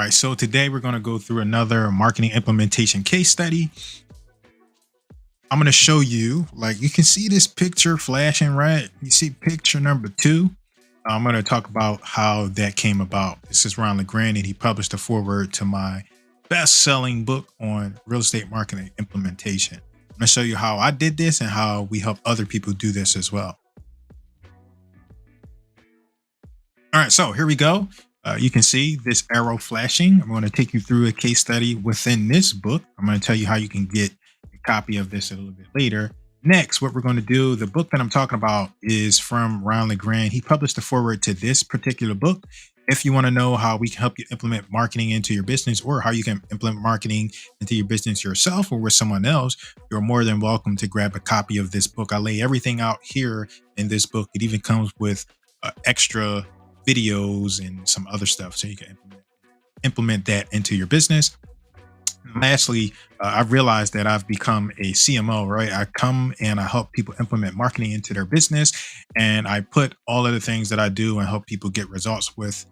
right, so today we're going to go through another marketing implementation case study. I'm going to show you, like you can see this picture flashing, right? You see picture number 2. I'm going to talk about how that came about. This is Ron LeGrand, and he published a foreword to my best-selling book on real estate marketing implementation. I'm going to show you how I did this and how we help other people do this as well. All right, so here we go. You can see this arrow flashing. I'm going to take you through a case study within this book. I'm going to tell you how you can get a copy of this a little bit later. Next, what we're going to do, the book that I'm talking about is from Ron LeGrand. He published the foreword to this particular book. If you want to know how we can help you implement marketing into your business, or how you can implement marketing into your business yourself or with someone else, you're more than welcome to grab a copy of this book. I lay everything out here in this book. It even comes with extra videos and some other stuff so you can implement that into your business. And lastly, I've realized that I've become a CMO, right? I come and I help people implement marketing into their business, and I put all of the things that I do and help people get results with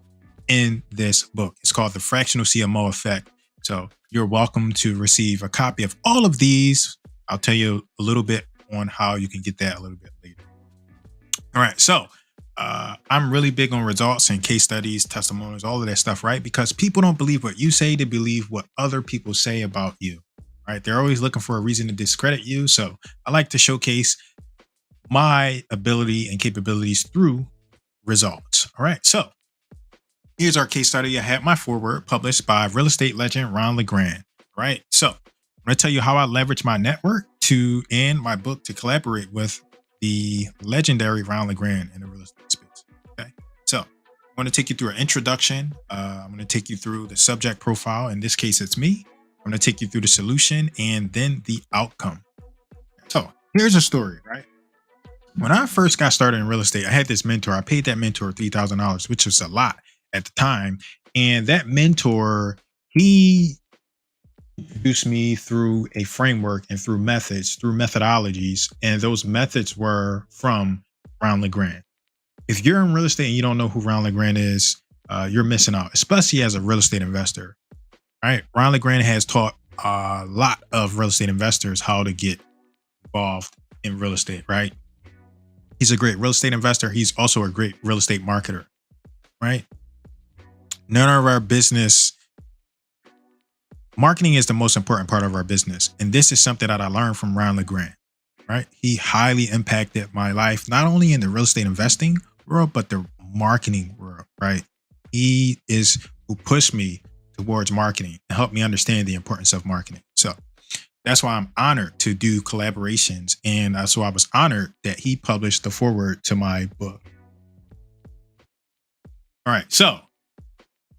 in this book. It's called The Fractional CMO Effect. So you're welcome to receive a copy of all of these. I'll tell you a little bit on how you can get that a little bit later. All right, so I'm really big on results and case studies, testimonials, all of that stuff, right? Because people don't believe what you say, they believe what other people say about you, right? They're always looking for a reason to discredit you. So I like to showcase my ability and capabilities through results. All right, so here's our case study. I had my foreword published by real estate legend Ron LeGrand, right? So I'm going to tell you how I leverage my network and my book to collaborate with the legendary Ron LeGrand in the real estate space. Okay, so I'm going to take you through an introduction. I'm going to take you through the subject profile. In this case, it's me. I'm going to take you through the solution and then the outcome. So here's a story, right? When I first got started in real estate, I had this mentor. I paid that mentor $3,000, which was a lot at the time. And that mentor, he introduced me through a framework and through methodologies. And those methods were from Ron LeGrand. If you're in real estate and you don't know who Ron LeGrand is, you're missing out, especially as a real estate investor, right? Ron LeGrand has taught a lot of real estate investors how to get involved in real estate, right? He's a great real estate investor. He's also a great real estate marketer, right? None of our business marketing is the most important part of our business. And this is something that I learned from Ron LeGrand, right? He highly impacted my life, not only in the real estate investing world, but the marketing world, right? He is who pushed me towards marketing and helped me understand the importance of marketing. So that's why I'm honored to do collaborations. And so I was honored that he published the foreword to my book. All right, so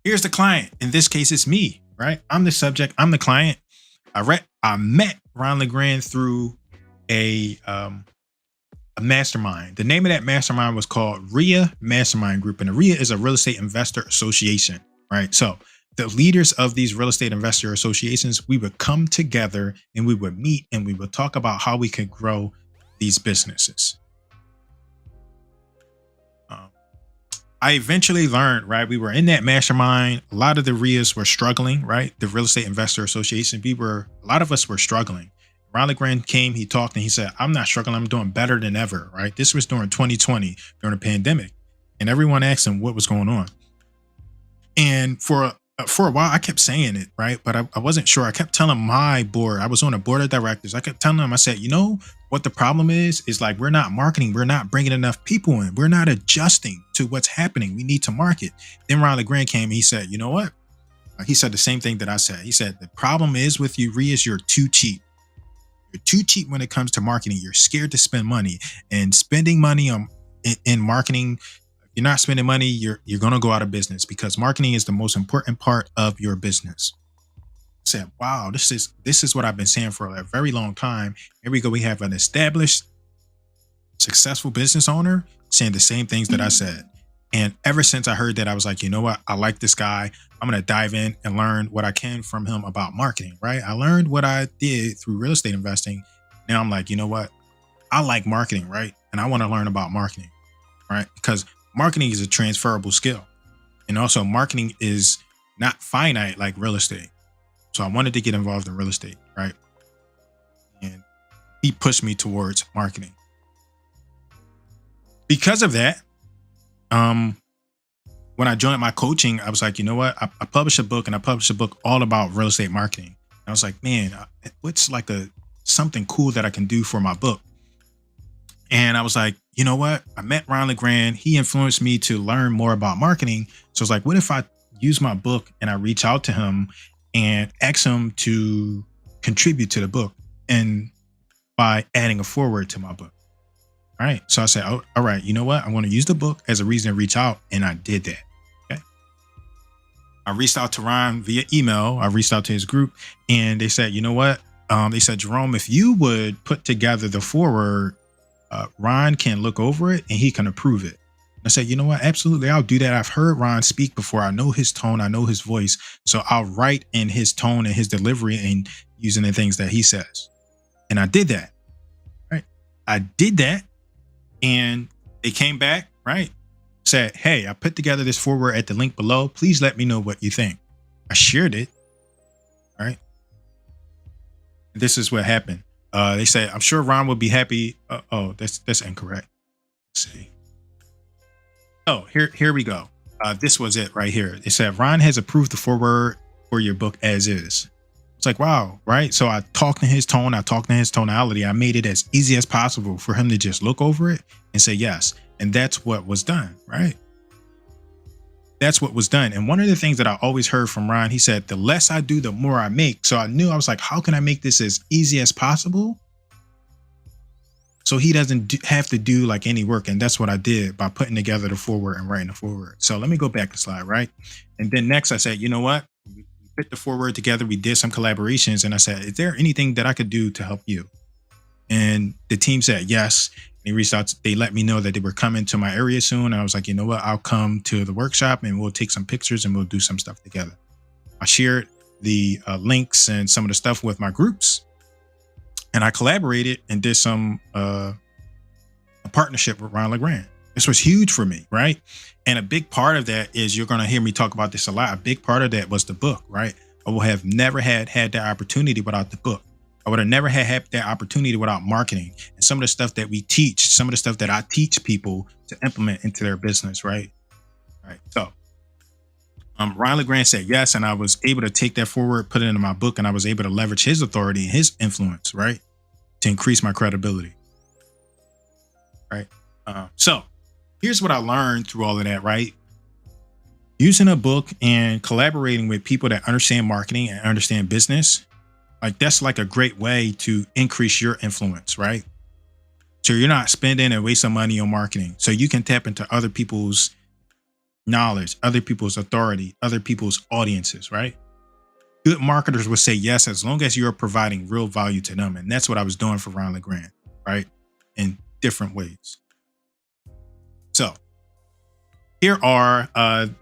here's the client. In this case, it's me. Right? I'm the subject. I'm the client. I met Ron LeGrand through a mastermind. The name of that mastermind was called RIA Mastermind Group. And the RIA is a real estate investor association, right? So the leaders of these real estate investor associations, we would come together and we would meet and we would talk about how we could grow these businesses. I eventually learned, right? We were in that mastermind. A lot of the RIAs were struggling, right? The Real Estate Investor Association. A lot of us were struggling. Ron LeGrand came, he talked, and he said, I'm not struggling. I'm doing better than ever, right? This was during 2020, during the pandemic. And everyone asked him what was going on. And for a while, I kept saying it, right? But I wasn't sure. I kept telling my board, I was on a board of directors. I kept telling them, I said, you know what the problem is like, we're not marketing. We're not bringing enough people in. We're not adjusting to what's happening. We need to market. Then Ron LeGrand came and he said, you know what? He said the same thing that I said. He said, the problem is with you, RIAs, you're too cheap. You're too cheap when it comes to marketing. You're scared to spend money, and spending money in marketing. You're not spending money, you're going to go out of business, because marketing is the most important part of your business. I said, wow, this is what I've been saying for a very long time. Here we go. We have an established, successful business owner saying the same things that I said. And ever since I heard that, I was like, you know what? I like this guy. I'm going to dive in and learn what I can from him about marketing, right? I learned what I did through real estate investing. Now I'm like, you know what? I like marketing, right? And I want to learn about marketing, right? Because marketing is a transferable skill. And also marketing is not finite like real estate. So I wanted to get involved in real estate, right? And he pushed me towards marketing. Because of that, when I joined my coaching, I was like, you know what? I published a book, and I published a book all about real estate marketing. And I was like, man, what's like something cool that I can do for my book? And I was like, you know what? I met Ron LeGrand. He influenced me to learn more about marketing. So I was like, what if I use my book and I reach out to him and ask him to contribute to the book, and by adding a foreword to my book? All right. So I said, oh, all right, you know what? I want to use the book as a reason to reach out. And I did that. Okay. I reached out to Ron via email. I reached out to his group, and they said, you know what? They said, Jerome, if you would put together the foreword, Ron can look over it and he can approve it. I said, you know what? Absolutely. I'll do that. I've heard Ron speak before. I know his tone. I know his voice. So I'll write in his tone and his delivery and using the things that he says. And I did that. Right. I did that. And they came back, right? Said, hey, I put together this foreword at the link below. Please let me know what you think. I shared it. Right. This is what happened. They said, I'm sure Ron will be happy. Oh, that's incorrect. Let's see. Oh, here we go. This was it right here. It said, Ron has approved the foreword for your book as is. It's like, wow, right? So I talked in his tone. I talked in his tonality. I made it as easy as possible for him to just look over it and say yes. And that's what was done, right? That's what was done. And one of the things that I always heard from Ron, he said, the less I do, the more I make. So I knew, I was like, how can I make this as easy as possible so he doesn't have to do like any work? And that's what I did by putting together the foreword and writing the foreword. So let me go back a slide, right? And then next I said, you know what? We put the foreword together. We did some collaborations. And I said, is there anything that I could do to help you? And the team said yes. They reached out. They let me know that they were coming to my area soon. And I was like, you know what? I'll come to the workshop and we'll take some pictures and we'll do some stuff together. I shared the links and some of the stuff with my groups. And I collaborated and did some a partnership with Ron LeGrand. This was huge for me, right? And a big part of that is, you're going to hear me talk about this a lot. A big part of that was the book, right? I would have never had that opportunity without the book. I would have never had that opportunity without marketing and some of the stuff that we teach, some of the stuff that I teach people to implement into their business, right? Right. So Ron LeGrand said yes, and I was able to take that forward, put it into my book, and I was able to leverage his authority and his influence, right, to increase my credibility. Right. So here's what I learned through all of that, right? Using a book and collaborating with people that understand marketing and understand business, like that's like a great way to increase your influence, right? So you're not spending and wasting money on marketing. So you can tap into other people's knowledge, other people's authority, other people's audiences, right? Good marketers will say yes, as long as you're providing real value to them. And that's what I was doing for Ron LeGrand, right? In different ways. So here are,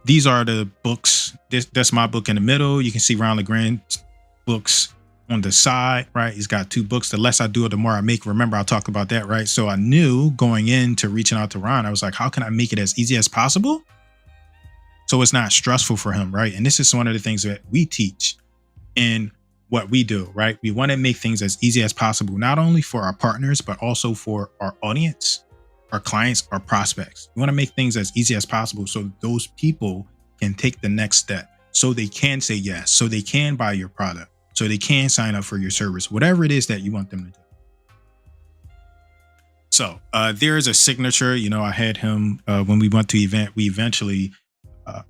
these are the books. That's my book in the middle. You can see Ron LeGrand's books on the side, right? He's got two books. The less I do it, the more I make. Remember, I talked about that, right? So I knew going into reaching out to Ron, I was like, how can I make it as easy as possible so it's not stressful for him, right? And this is one of the things that we teach in what we do, right? We want to make things as easy as possible, not only for our partners, but also for our audience, our clients, our prospects. We want to make things as easy as possible so those people can take the next step, so they can say yes, so they can buy your product, so they can sign up for your service, whatever it is that you want them to do. So there's a signature. You know, I had him when we went to event. We eventually,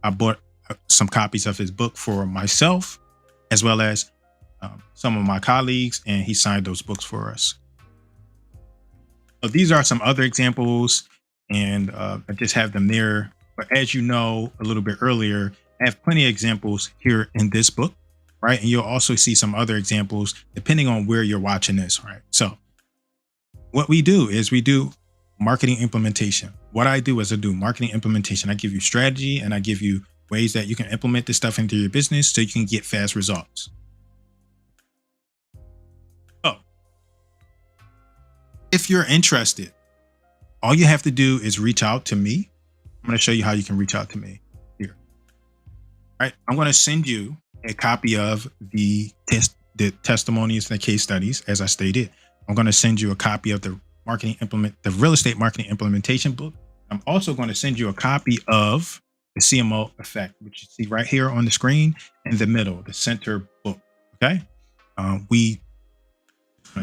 I bought some copies of his book for myself, as well as some of my colleagues, and he signed those books for us. So these are some other examples, and I just have them there. But as you know, a little bit earlier, I have plenty of examples here in this book, right? And you'll also see some other examples depending on where you're watching this, right? So what we do is we do marketing implementation. What I do is I do marketing implementation. I give you strategy and I give you ways that you can implement this stuff into your business so you can get fast results. So if you're interested, all you have to do is reach out to me. I'm going to show you how you can reach out to me here. Right. I'm going to send you a copy of the testimonies and the case studies, as I stated. I'm going to send you a copy of the real estate marketing implementation book. I'm also going to send you a copy of the CMO effect, which you see right here on the screen in the middle, the center book. Okay. We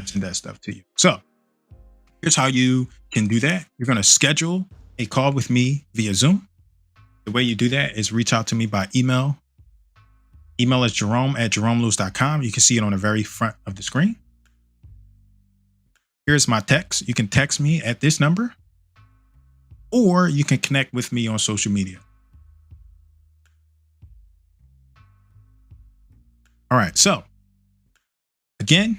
send that stuff to you. So here's how you can do that. You're going to schedule a call with me via Zoom. The way you do that is reach out to me by email. Email is jerome@jeromelewis.com. You can see it on the very front of the screen. Here's my text. You can text me at this number, or you can connect with me on social media. All right. So again,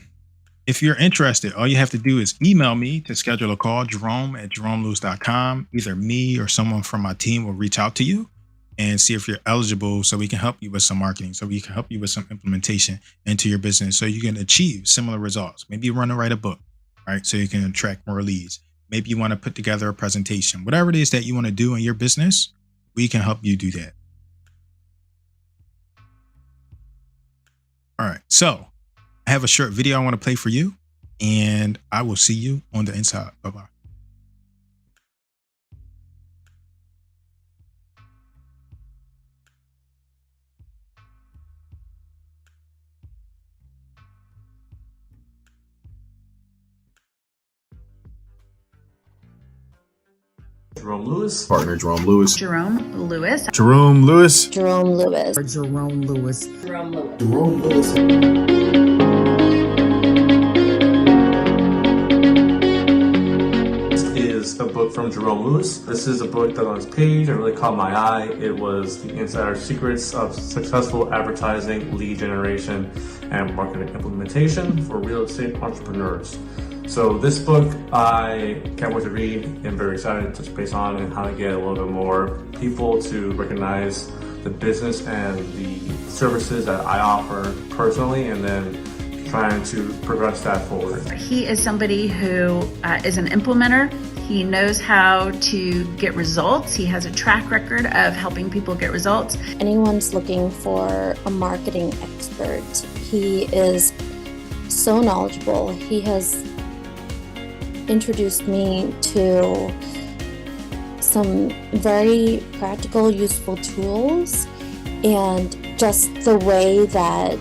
if you're interested, all you have to do is email me to schedule a call, jerome@jeromelewis.com. Either me or someone from my team will reach out to you and see if you're eligible so we can help you with some marketing, so we can help you with some implementation into your business so you can achieve similar results. Maybe you want to write a book, right? So you can attract more leads. Maybe you want to put together a presentation. Whatever it is that you want to do in your business, we can help you do that. All right. So I have a short video I want to play for you, and I will see you on the inside. Bye-bye. Jerome Lewis. Partner Jerome Lewis. Jerome Lewis. Jerome Lewis. Jerome Lewis. Jerome Lewis. Jerome Lewis. Jerome Lewis. This is a book from Jerome Lewis. This is a book that on its page that really caught my eye. It was The Insider Secrets of Successful Advertising, Lead Generation, and Marketing Implementation for Real Estate Entrepreneurs. So this book, I can't wait to read. I'm very excited to space on and how to get a little bit more people to recognize the business and the services that I offer personally, and then trying to progress that forward. He is somebody who is an implementer. He knows how to get results. He has a track record of helping people get results. Anyone's looking for a marketing expert. He is so knowledgeable. He has introduced me to some very practical, useful tools, and just the way that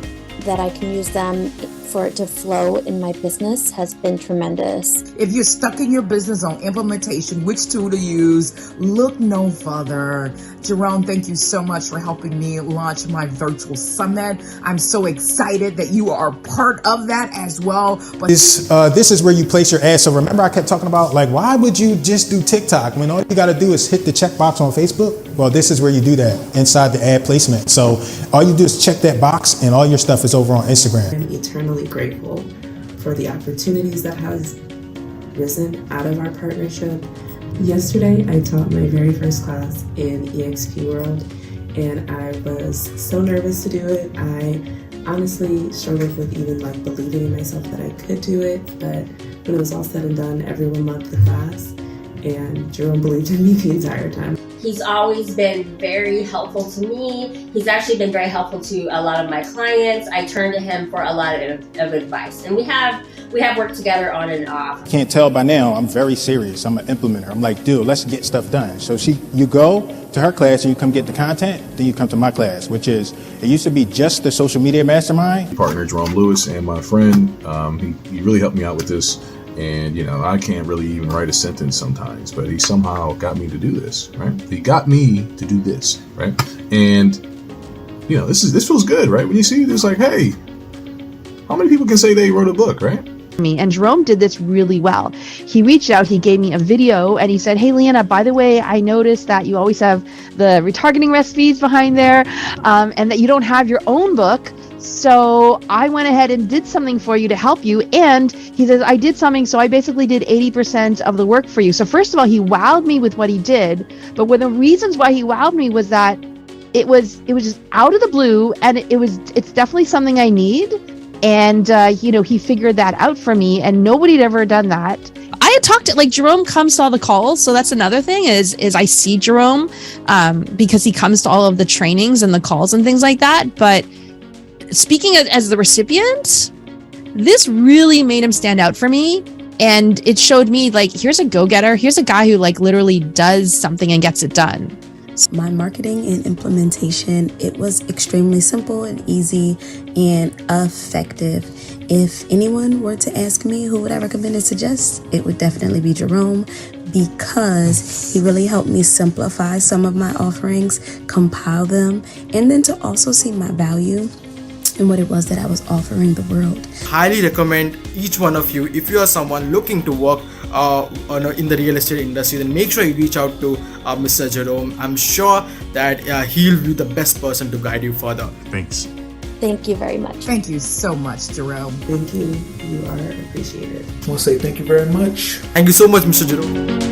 I can use them for it to flow in my business has been tremendous. If you're stuck in your business on implementation, which tool to use, look no further. Jerome, thank you so much for helping me launch my virtual summit. I'm so excited that you are part of that as well. But this is where you place your ad. So remember I kept talking about, like, why would you just do TikTok when all you got to do is hit the checkbox on Facebook? Well, this is where you do that inside the ad placement. So all you do is check that box and all your stuff is over on Instagram. I'm eternally grateful for the opportunities that has risen out of our partnership. Yesterday, I taught my very first class in eXp World, and I was so nervous to do it. I honestly struggled with even believing in myself that I could do it, but when it was all said and done, everyone loved the class, and Jerome believed in me the entire time. He's always been very helpful to me. He's actually been very helpful to a lot of my clients. I turn to him for a lot of advice, and we have worked together on and off. Can't tell by now, I'm very serious. I'm an implementer. I'm like, dude, let's get stuff done. So you go to her class and you come get the content, then you come to my class, which is, it used to be just the social media mastermind. Partner Jerome Lewis and my friend, he really helped me out with this. And, I can't really even write a sentence sometimes, but he somehow got me to do this, right? He got me to do this, right? And, this feels good, right? When you see this, like, hey, how many people can say they wrote a book, right? And Jerome did this really well. He reached out, he gave me a video, and he said, hey, Leanna, by the way, I noticed that you always have the retargeting recipes behind there, and that you don't have your own book. So I went ahead and did something for you to help you. And he says, I did something, so I basically did 80% of the work for you. So first of all, he wowed me with what he did. But one of the reasons why he wowed me was that it was just out of the blue, and it's definitely something I need. And he figured that out for me, and nobody had ever done that. I to talk to, like, Jerome comes to all the calls. So that's another thing is I see Jerome because he comes to all of the trainings and the calls and things like that. But speaking as the recipient, this really made him stand out for me. And it showed me, like, here's a go-getter. Here's a guy who, like, literally does something and gets it done. My marketing and implementation, it was extremely simple and easy and effective. If anyone were to ask me who would I recommend and suggest, it would definitely be Jerome, because he really helped me simplify some of my offerings, compile them, and then to also see my value and what it was that I was offering the world. Highly recommend each one of you, if you are someone looking to work in the real estate industry, then make sure you reach out to Mr. Jerome. I'm sure that he'll be the best person to guide you further. Thanks. Thank you very much. Thank you so much, Jerome. Thank you. You are appreciated. I want to say thank you very much. Thank you so much, Mr. Jerome.